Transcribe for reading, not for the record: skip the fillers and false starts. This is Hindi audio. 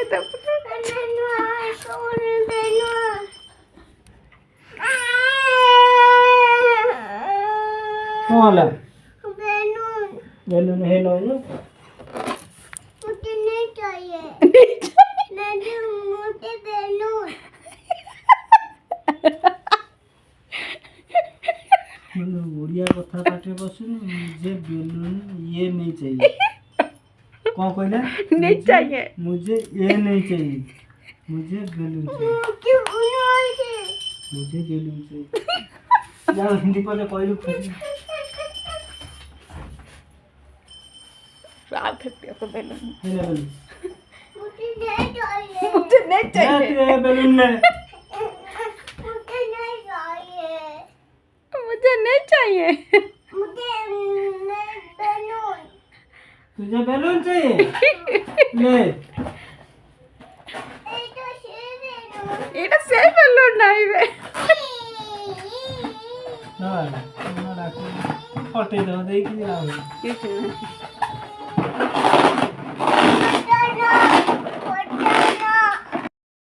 तो कौन वाला बैलून है लो ना मुझे नहीं चाहिए मुझे बैलून मतलब उड़िया कथा काटे बसुन मुझे बैलून ये नहीं चाहिए कौन कहला नहीं चाहिए मुझे ये नहीं चाहिए मुझे बैलून चाहिए मुझे बैलून चाहिए जाओ हिंदी पहले कहलु खुशी रात है तो बैलून है ना बैलून मुझे नहीं चाहिए मुझे नहीं क्या चाहिए तेरे बैलून में मुझे नहीं चाहिए मुझे नहीं चाहिए मुझे नहीं बैलून तुझे बैलून चाहिए ले এটা সেই बैलून नहीं रे ना ना राखो फटे दो देखी ना কিছু না